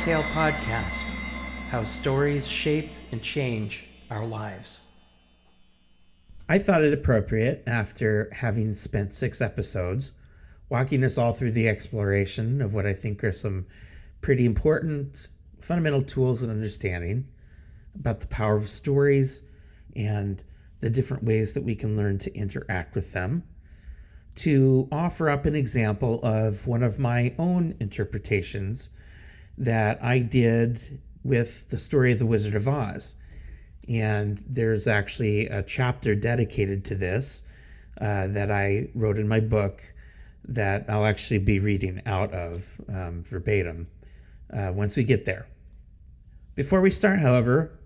Tale Podcast: How Stories Shape and Change Our Lives. I thought it appropriate, after having spent 6 episodes walking us all through the exploration of what I think are some pretty important fundamental tools and understanding about the power of stories and the different ways that we can learn to interact with them, to offer up an example of one of my own interpretations that I did with the story of the Wizard of Oz. And there's actually a chapter dedicated to this that I wrote in my book that I'll actually be reading out of verbatim once we get there. Before we start, however,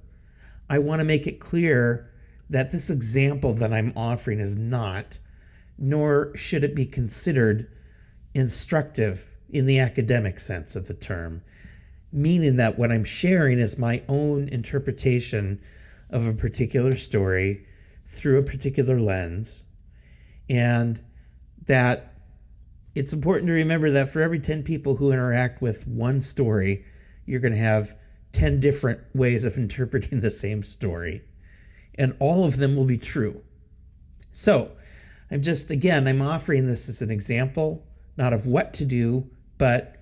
I want to make it clear that this example that I'm offering is not, nor should it be considered, instructive in the academic sense of the term, meaning that what I'm sharing is my own interpretation of a particular story through a particular lens, and that it's important to remember that for every 10 people who interact with one story, you're going to have 10 different ways of interpreting the same story, and all of them will be true. So I'm offering this as an example, not of what to do, but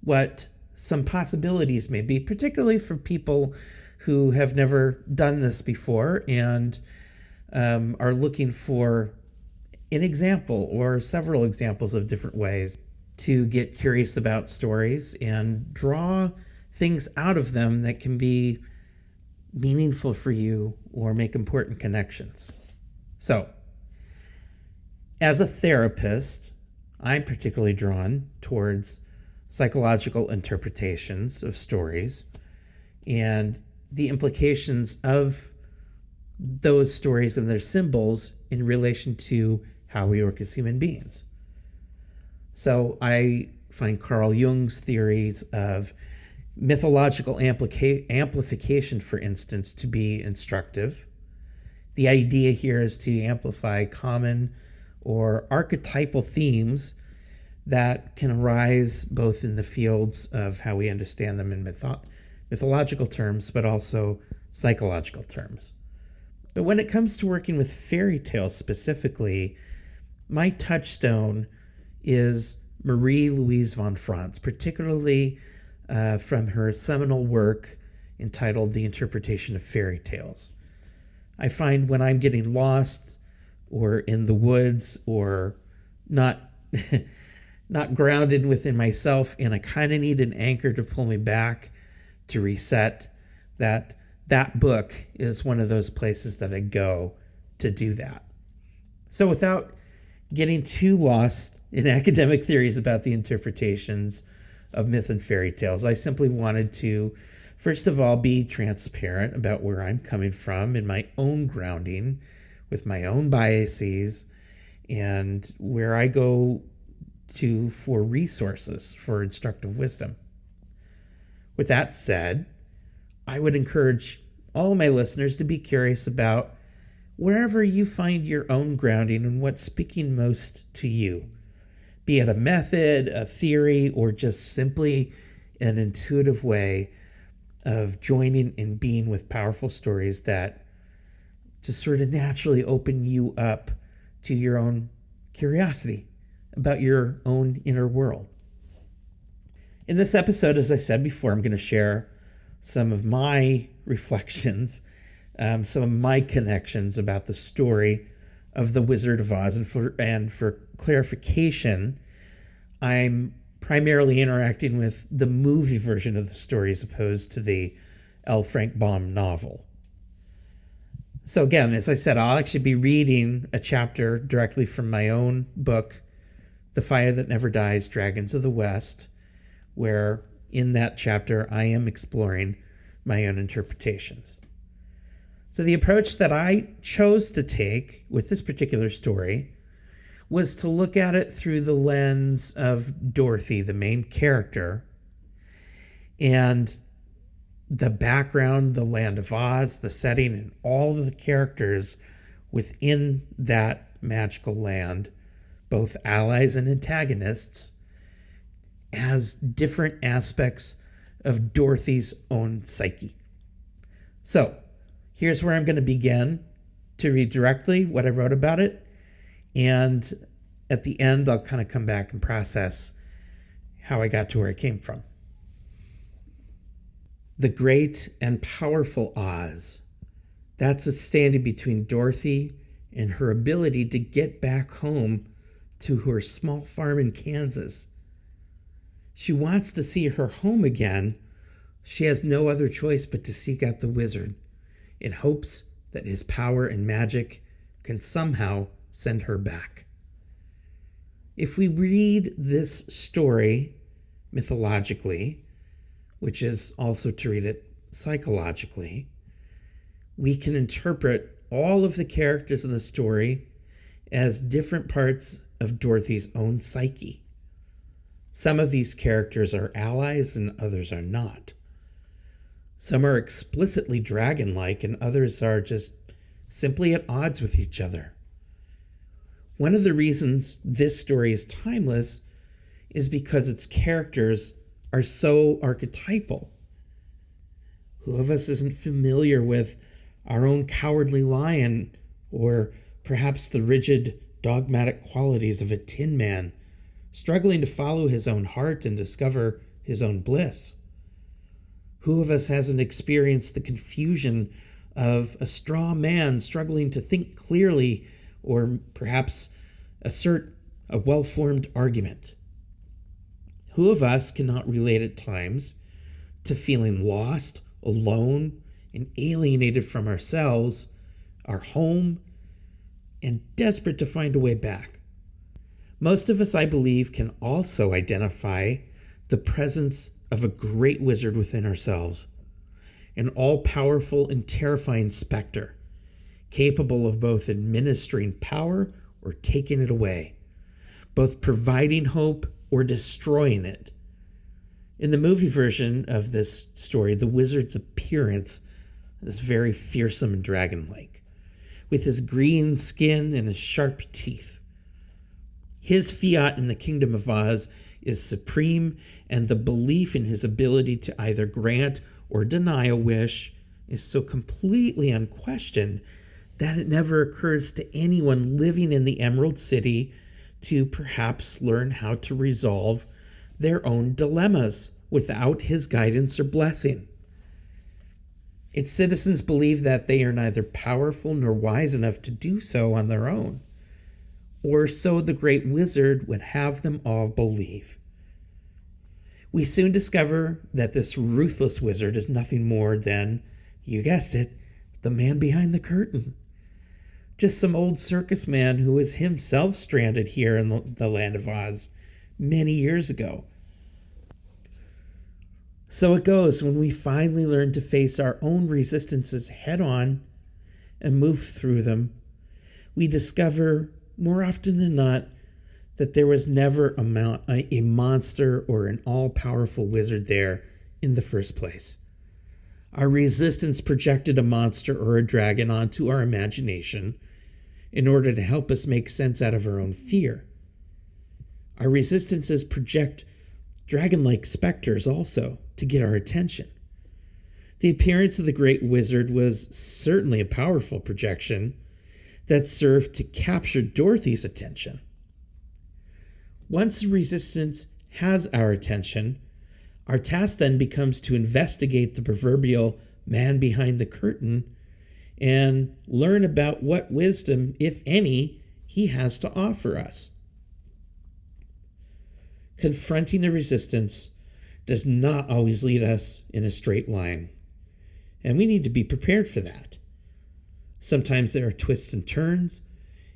what some possibilities may be, particularly for people who have never done this before and are looking for an example or several examples of different ways to get curious about stories and draw things out of them that can be meaningful for you or make important connections. So, as a therapist, I'm particularly drawn towards psychological interpretations of stories and the implications of those stories and their symbols in relation to how we work as human beings. So I find Carl Jung's theories of mythological amplification, for instance, to be instructive. The idea here is to amplify common or archetypal themes that can arise both in the fields of how we understand them in mythological terms, but also psychological terms. But when it comes to working with fairy tales specifically, my touchstone is Marie-Louise von Franz, particularly from her seminal work entitled The Interpretation of Fairy Tales. I find when I'm getting lost or in the woods or not not grounded within myself, and I kind of need an anchor to pull me back to reset, that book is one of those places that I go to do that. So without getting too lost in academic theories about the interpretations of myth and fairy tales, I simply wanted to, first of all, be transparent about where I'm coming from in my own grounding with my own biases and where I go to for resources for instructive wisdom. With that said, I would encourage all my listeners to be curious about wherever you find your own grounding and what's speaking most to you, be it a method, a theory, or just simply an intuitive way of joining and being with powerful stories that just sort of naturally open you up to your own curiosity about your own inner world. In this episode, as I said before, I'm going to share some of my reflections, some of my connections about the story of the Wizard of Oz. And for clarification, I'm primarily interacting with the movie version of the story as opposed to the L. Frank Baum novel. So again, as I said, I'll actually be reading a chapter directly from my own book, The Fire That Never Dies, Dragons of the West, where in that chapter I am exploring my own interpretations. So the approach that I chose to take with this particular story was to look at it through the lens of Dorothy, the main character, and the background, the land of Oz, the setting, and all of the characters within that magical land, both allies and antagonists, as different aspects of Dorothy's own psyche. So, here's where I'm going to begin to read directly what I wrote about it. And at the end, I'll kind of come back and process how I got to where I came from. The great and powerful Oz. That's what's standing between Dorothy and her ability to get back home to her small farm in Kansas. She wants to see her home again. She has no other choice but to seek out the wizard in hopes that his power and magic can somehow send her back. If we read this story mythologically, which is also to read it psychologically, we can interpret all of the characters in the story as different parts of Dorothy's own psyche. Some of these characters are allies and others are not. Some are explicitly dragon-like and others are just simply at odds with each other. One of the reasons this story is timeless is because its characters are so archetypal. Who of us isn't familiar with our own cowardly lion, or perhaps the rigid, dogmatic qualities of a tin man, struggling to follow his own heart and discover his own bliss? Who of us hasn't experienced the confusion of a straw man struggling to think clearly or perhaps assert a well-formed argument? Who of us cannot relate at times to feeling lost, alone, and alienated from ourselves, our home, and desperate to find a way back? Most of us, I believe, can also identify the presence of a great wizard within ourselves, an all-powerful and terrifying specter, capable of both administering power or taking it away, both providing hope or destroying it. In the movie version of this story, the wizard's appearance is very fearsome and dragon-like, with his green skin and his sharp teeth. His fiat in the Kingdom of Oz is supreme, and the belief in his ability to either grant or deny a wish is so completely unquestioned that it never occurs to anyone living in the Emerald City to perhaps learn how to resolve their own dilemmas without his guidance or blessing. Its citizens believe that they are neither powerful nor wise enough to do so on their own, or so the great wizard would have them all believe. We soon discover that this ruthless wizard is nothing more than, you guessed it, the man behind the curtain. Just some old circus man who was himself stranded here in the land of Oz many years ago. So it goes when we finally learn to face our own resistances head on and move through them. We discover, more often than not, that there was never a monster or an all-powerful wizard there in the first place. Our resistance projected a monster or a dragon onto our imagination in order to help us make sense out of our own fear. Our resistances project dragon-like specters also to get our attention. The appearance of the great wizard was certainly a powerful projection that served to capture Dorothy's attention. Once resistance has our attention, our task then becomes to investigate the proverbial man behind the curtain and learn about what wisdom, if any, he has to offer us. Confronting a resistance does not always lead us in a straight line, and we need to be prepared for that. Sometimes there are twists and turns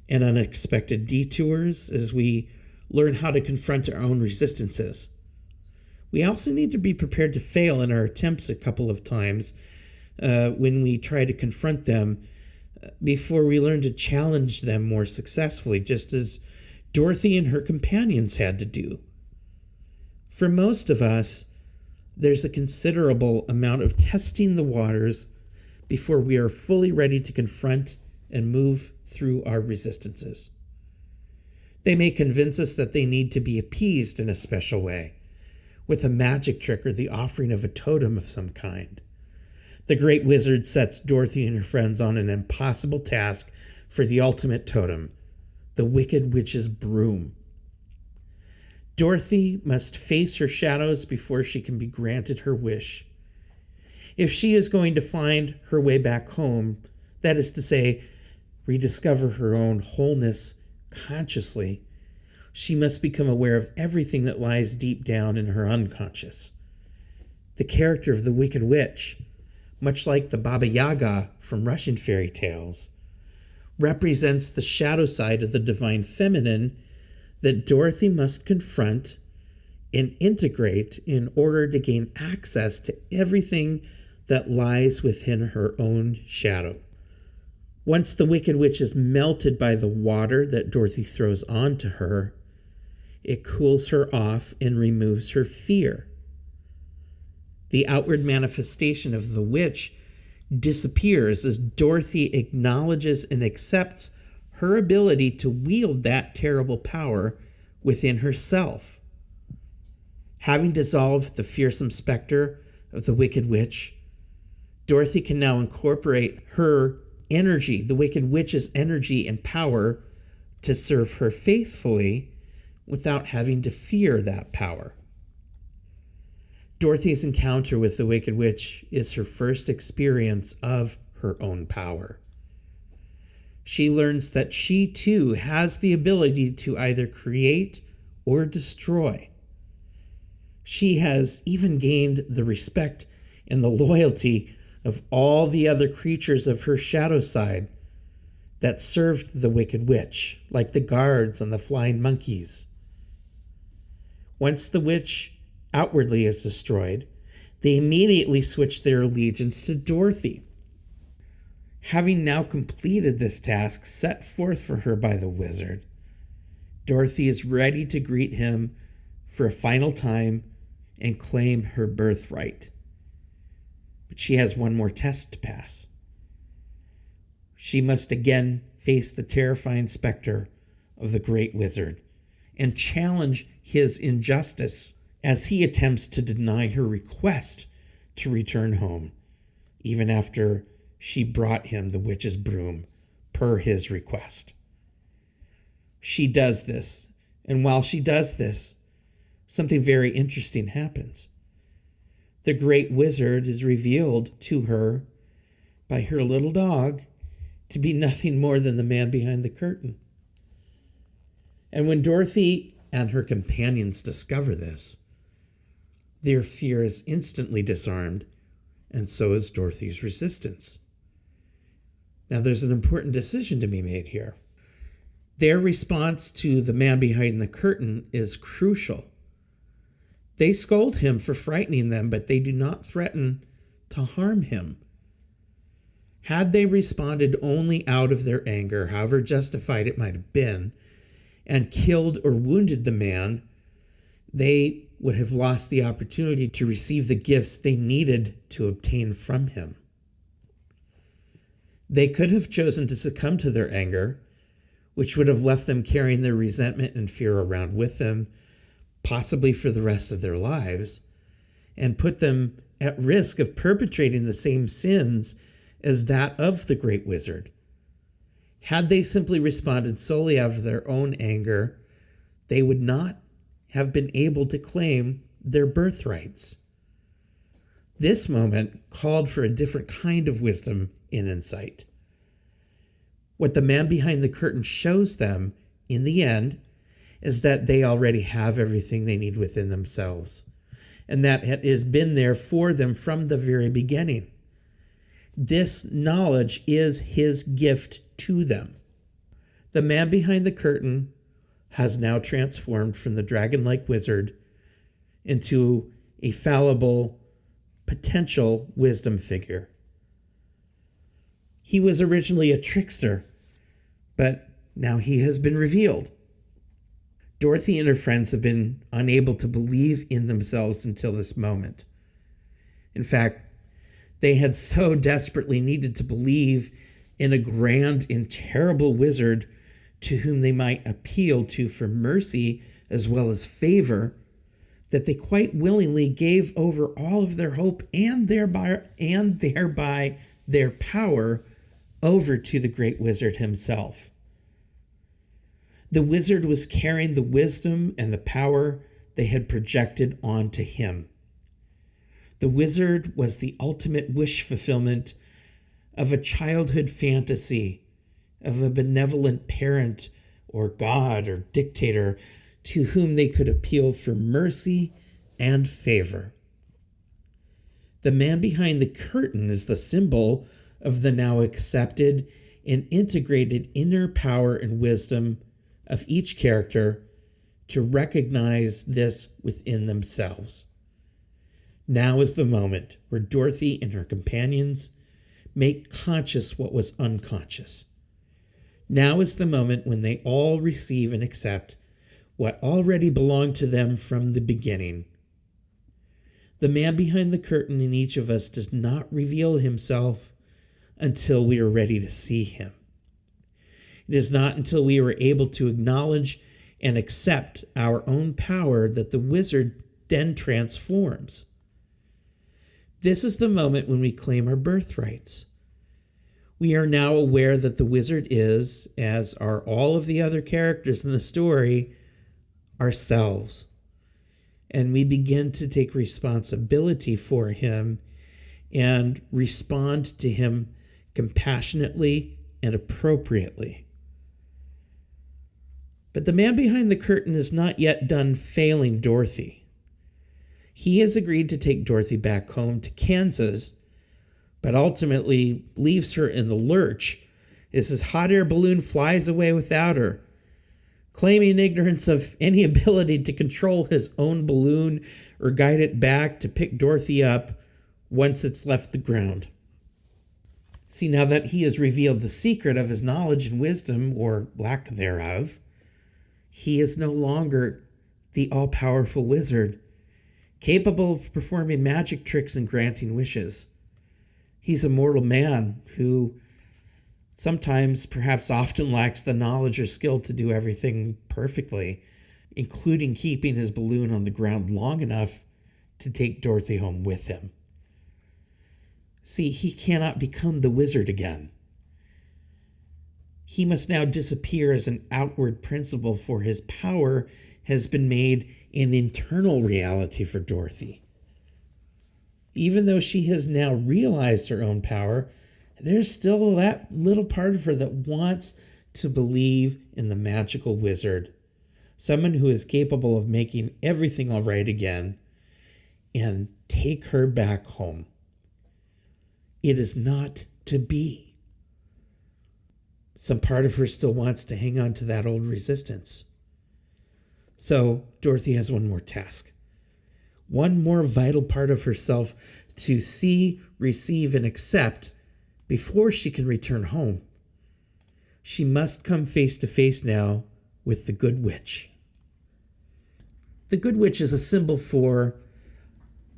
and unexpected detours as we learn how to confront our own resistances. We also need to be prepared to fail in our attempts a couple of times when we try to confront them before we learn to challenge them more successfully, just as Dorothy and her companions had to do. For most of us, there's a considerable amount of testing the waters before we are fully ready to confront and move through our resistances. They may convince us that they need to be appeased in a special way, with a magic trick or the offering of a totem of some kind. The great wizard sets Dorothy and her friends on an impossible task for the ultimate totem, the Wicked Witch's broom. Dorothy must face her shadows before she can be granted her wish. If she is going to find her way back home, that is to say, rediscover her own wholeness consciously, she must become aware of everything that lies deep down in her unconscious. The character of the Wicked Witch, much like the Baba Yaga from Russian fairy tales, represents the shadow side of the divine feminine that Dorothy must confront and integrate in order to gain access to everything that lies within her own shadow. Once the Wicked Witch is melted by the water that Dorothy throws onto her, it cools her off and removes her fear. The outward manifestation of the witch disappears as Dorothy acknowledges and accepts her ability to wield that terrible power within herself. Having dissolved the fearsome specter of the Wicked Witch, Dorothy can now incorporate her energy, the Wicked Witch's energy and power, to serve her faithfully without having to fear that power. Dorothy's encounter with the Wicked Witch is her first experience of her own power. She learns that she too has the ability to either create or destroy. She has even gained the respect and the loyalty of all the other creatures of her shadow side that served the Wicked Witch, like the guards and the flying monkeys. Once the witch outwardly is destroyed, they immediately switch their allegiance to Dorothy. Having now completed this task set forth for her by the wizard, Dorothy is ready to greet him for a final time and claim her birthright. But she has one more test to pass. She must again face the terrifying specter of the great wizard and challenge his injustice as he attempts to deny her request to return home, even after she brought him the witch's broom per his request. She does this, and while she does this, something very interesting happens. The great wizard is revealed to her by her little dog to be nothing more than the man behind the curtain. And when Dorothy and her companions discover this, their fear is instantly disarmed, and so is Dorothy's resistance. Now, there's an important decision to be made here. Their response to the man behind the curtain is crucial. They scold him for frightening them, but they do not threaten to harm him. Had they responded only out of their anger, however justified it might have been, and killed or wounded the man, they would have lost the opportunity to receive the gifts they needed to obtain from him. They could have chosen to succumb to their anger, which would have left them carrying their resentment and fear around with them, possibly for the rest of their lives, and put them at risk of perpetrating the same sins as that of the great wizard. Had they simply responded solely out of their own anger, they would not have been able to claim their birthrights. This moment called for a different kind of wisdom and insight. What the man behind the curtain shows them, in the end, is that they already have everything they need within themselves, and that it has been there for them from the very beginning. This knowledge is his gift to them. The man behind the curtain has now transformed from the dragon-like wizard into a fallible, potential wisdom figure. He was originally a trickster, but now he has been revealed. Dorothy and her friends have been unable to believe in themselves until this moment. In fact, they had so desperately needed to believe in a grand and terrible wizard to whom they might appeal to for mercy as well as favor, that they quite willingly gave over all of their hope and thereby their power over to the great wizard himself. The wizard was carrying the wisdom and the power they had projected onto him. The wizard was the ultimate wish fulfillment of a childhood fantasy of a benevolent parent or god or dictator to whom they could appeal for mercy and favor. The man behind the curtain is the symbol of the now accepted and integrated inner power and wisdom of each character to recognize this within themselves. Now is the moment where Dorothy and her companions make conscious what was unconscious. Now is the moment when they all receive and accept what already belonged to them from the beginning. The man behind the curtain in each of us does not reveal himself until we are ready to see him. It is not until we are able to acknowledge and accept our own power that the wizard then transforms. This is the moment when we claim our birthrights. We are now aware that the wizard is, as are all of the other characters in the story, ourselves. And we begin to take responsibility for him and respond to him compassionately and appropriately. But the man behind the curtain is not yet done failing Dorothy. He has agreed to take Dorothy back home to Kansas, but ultimately leaves her in the lurch as his hot air balloon flies away without her, claiming ignorance of any ability to control his own balloon or guide it back to pick Dorothy up once it's left the ground. See, now that he has revealed the secret of his knowledge and wisdom, or lack thereof, he is no longer the all-powerful wizard, capable of performing magic tricks and granting wishes. He's a mortal man who sometimes, perhaps often, lacks the knowledge or skill to do everything perfectly, including keeping his balloon on the ground long enough to take Dorothy home with him. See, he cannot become the wizard again. He must now disappear as an outward principle, for his power has been made an internal reality for Dorothy. Even though she has now realized her own power, there's still that little part of her that wants to believe in the magical wizard, someone who is capable of making everything all right again, and take her back home. It is not to be. Some part of her still wants to hang on to that old resistance. So Dorothy has one more task, one more vital part of herself to see, receive, and accept before she can return home. She must come face to face now with the Good Witch. The Good Witch is a symbol for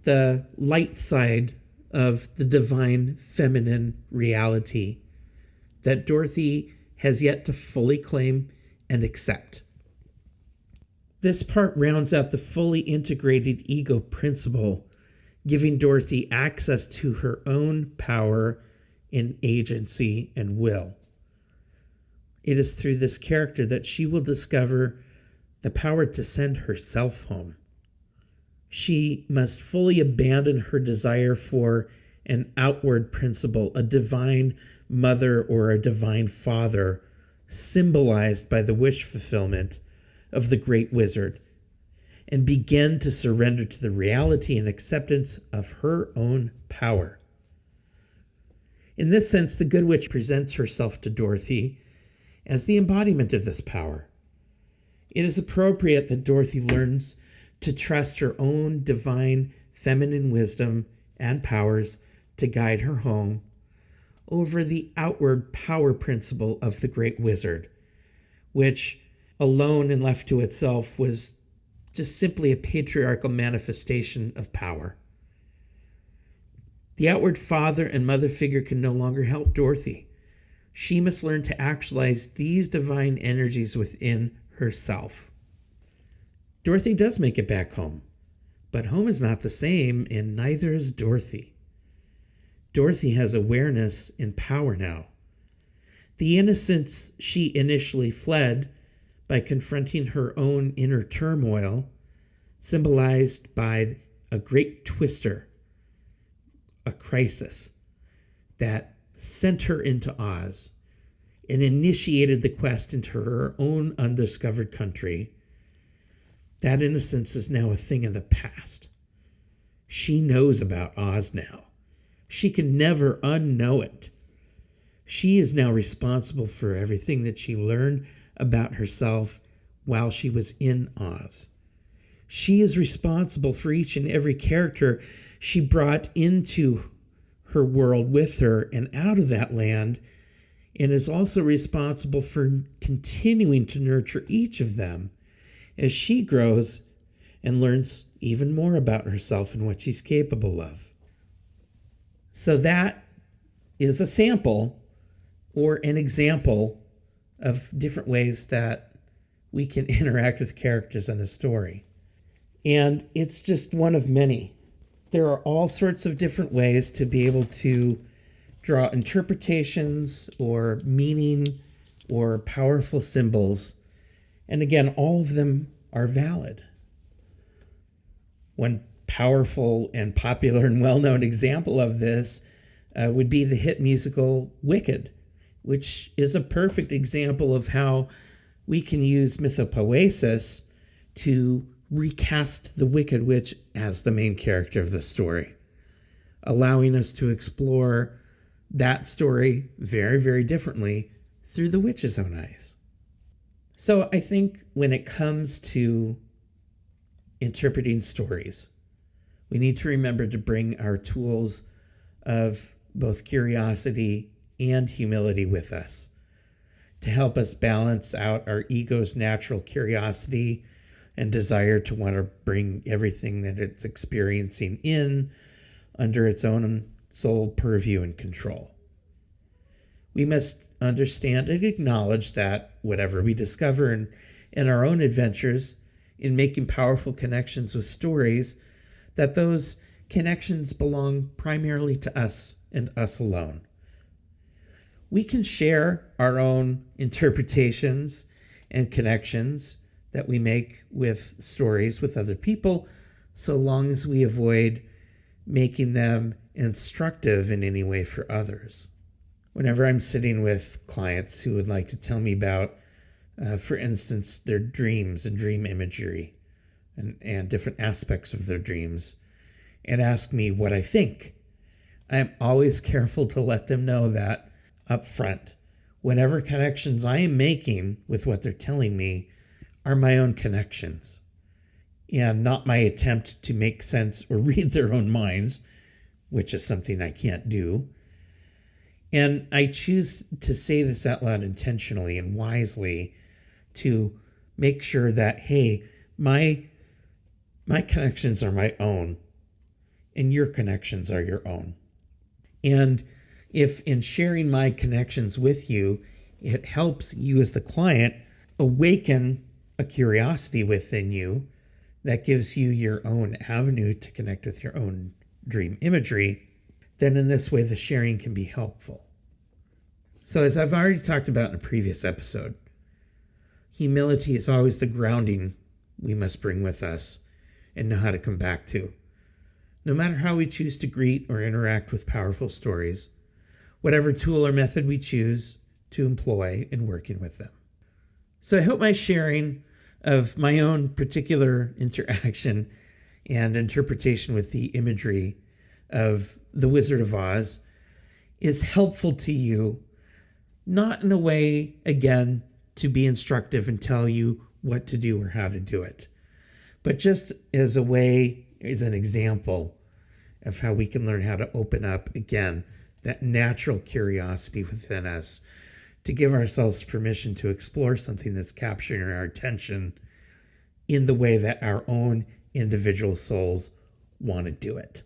the light side of the divine feminine reality that Dorothy has yet to fully claim and accept. This part rounds out the fully integrated ego principle, giving Dorothy access to her own power and agency and will. It is through this character that she will discover the power to send herself home. She must fully abandon her desire for an outward principle, a divine mother or a divine father, symbolized by the wish fulfillment of the great wizard, and begin to surrender to the reality and acceptance of her own power. In this sense, the Good Witch presents herself to Dorothy as the embodiment of this power. It is appropriate that Dorothy learns to trust her own divine feminine wisdom and powers to guide her home over the outward power principle of the great wizard, which alone and left to itself was just simply a patriarchal manifestation of power. The outward father and mother figure can no longer help Dorothy. She must learn to actualize these divine energies within herself. Dorothy does make it back home, But home is not the same, and neither is Dorothy. Dorothy has awareness and power now. The innocence she initially fled by confronting her own inner turmoil, symbolized by a great twister, a crisis that sent her into Oz and initiated the quest into her own undiscovered country. That innocence is now a thing of the past. She knows about Oz now. She can never unknow it. She is now responsible for everything that she learned about herself while she was in Oz. She is responsible for each and every character she brought into her world with her and out of that land, and is also responsible for continuing to nurture each of them as she grows and learns even more about herself and what she's capable of. So that is a sample or an example of different ways that we can interact with characters in a story. And it's just one of many. There are all sorts of different ways to be able to draw interpretations or meaning or powerful symbols. And again, all of them are valid. One powerful and popular and well-known example of this would be the hit musical Wicked, which is a perfect example of how we can use mythopoesis to recast the Wicked Witch as the main character of the story, allowing us to explore that story very, very differently through the witch's own eyes. So I think when it comes to interpreting stories, we need to remember to bring our tools of both curiosity and humility with us to help us balance out our ego's natural curiosity and desire to want to bring everything that it's experiencing in under its own sole purview and control. We must understand and acknowledge that whatever we discover in our own adventures in making powerful connections with stories, that those connections belong primarily to us and us alone. We can share our own interpretations and connections that we make with stories with other people, so long as we avoid making them instructive in any way for others. Whenever I'm sitting with clients who would like to tell me about, for instance, their dreams and dream imagery and different aspects of their dreams, and ask me what I think, I'm always careful to let them know that up front, whatever connections I am making with what they're telling me are my own connections and not my attempt to make sense or read their own minds, which is something I can't do. And I choose to say this out loud intentionally and wisely to make sure that, hey, my connections are my own and your connections are your own. And if in sharing my connections with you, it helps you as the client awaken a curiosity within you that gives you your own avenue to connect with your own dream imagery, then in this way the sharing can be helpful. So as I've already talked about in a previous episode, humility is always the grounding we must bring with us and know how to come back to. No matter how we choose to greet or interact with powerful stories, whatever tool or method we choose to employ in working with them. So I hope my sharing of my own particular interaction and interpretation with the imagery of The Wizard of Oz is helpful to you, not in a way, again, to be instructive and tell you what to do or how to do it, but just as a way, as an example of how we can learn how to open up, again, that natural curiosity within us to give ourselves permission to explore something that's capturing our attention in the way that our own individual souls want to do it.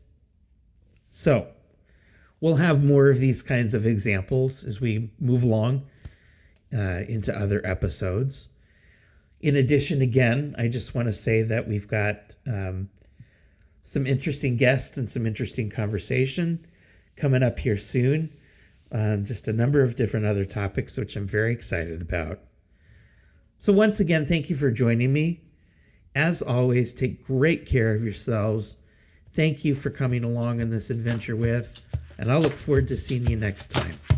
So we'll have more of these kinds of examples as we move along into other episodes. In addition, again, I just want to say that we've got some interesting guests and some interesting conversation coming up here soon. Just a number of different other topics, which I'm very excited about. So once again, thank you for joining me. As always, take great care of yourselves. Thank you for coming along on this adventure with, and I'll look forward to seeing you next time.